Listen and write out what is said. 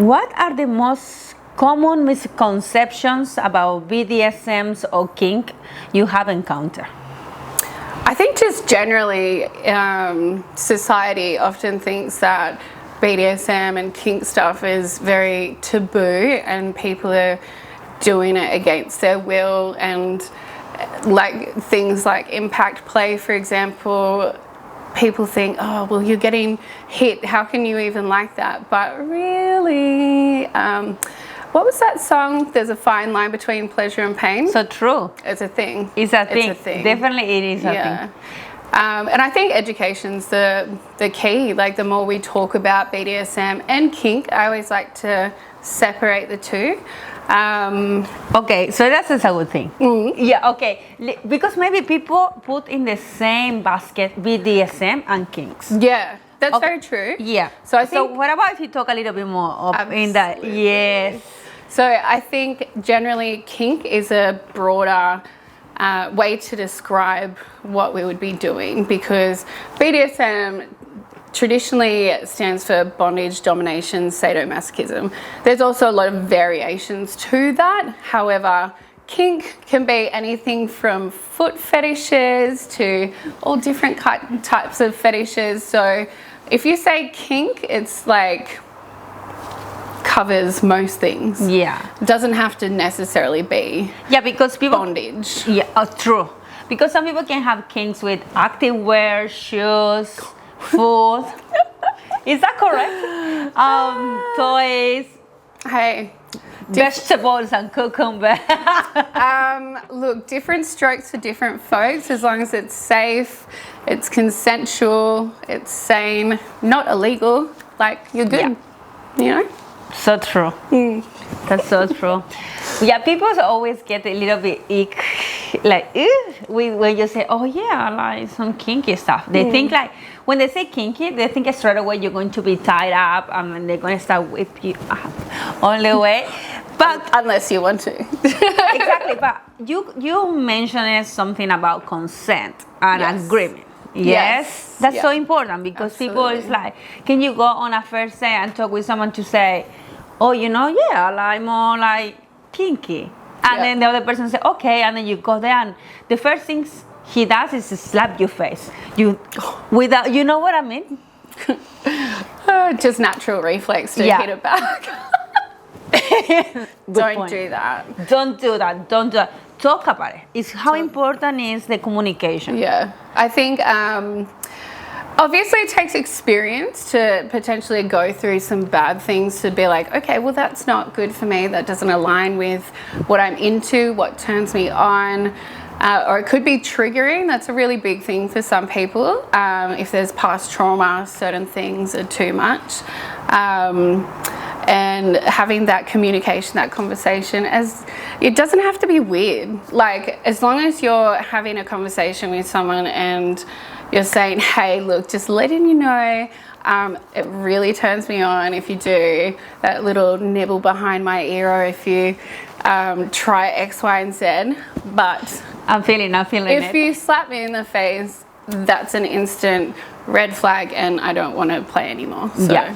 What are the most common misconceptions about BDSMs or kink you have encountered? I think just generally, society often thinks that BDSM and kink stuff is very taboo and people are doing it against their will, and like things like impact play, for example, people think, oh, well, you're getting hit, how can you even like that? But really, what was that song? There's a fine line between pleasure and pain. So true. It's a thing. It's a thing. Definitely it is a thing. And I think education's the key. Like, the more we talk about BDSM and kink, I always like to separate the two. Okay, so that's a good thing. Yeah, okay. Because maybe people put in the same basket BDSM and kinks. Yeah, that's very true. Yeah. So I think. So what about if you talk a little bit more in that? Yes. So I think generally kink is a broader way to describe what we would be doing, because BDSM traditionally stands for bondage, domination, sadomasochism. There's also a lot of variations to that. However, kink can be anything from foot fetishes to all different types of fetishes. So if you say kink, it's like covers most things. Yeah. It doesn't have to necessarily be because people bondage. Yeah, true. Because some people can have kinks with activewear, shoes, food. Is that correct? Toys. Hey. Vegetables and cucumber. Look, different strokes for different folks, as long as it's safe, it's consensual, it's sane, not illegal, like, you're good, you know? So true. That's so true. Yeah, people always get a little bit ick, like, when you say, oh yeah, like some kinky stuff. They think like, when they say kinky, they think straight away you're going to be tied up and they're going to start whip you up on the way. But unless you want to. Exactly, but you mentioned something about consent and agreement. Yes. That's so important, because people is like, can you go on a first date and talk with someone to say, oh, you know, yeah, like more like kinky. And then the other person say, okay, and then you go there and the first things he does is slap your face. Without, you know what I mean? Just natural reflex to hit it back. Don't do that. Don't do that. Don't do that. Talk about it. It's how important is the communication. Yeah. I think obviously it takes experience to potentially go through some bad things to be like, okay, well, that's not good for me. That doesn't align with what I'm into, what turns me on. Or it could be triggering. That's a really big thing for some people. If there's past trauma, certain things are too much. And having that communication, that conversation, as it doesn't have to be weird. Like, as long as you're having a conversation with someone and you're saying, hey, look, just letting you know, it really turns me on if you do that little nibble behind my ear, or if you try X, Y, and Z. But I'm feeling it. If you slap me in the face, that's an instant red flag, and I don't want to play anymore. So. Yeah.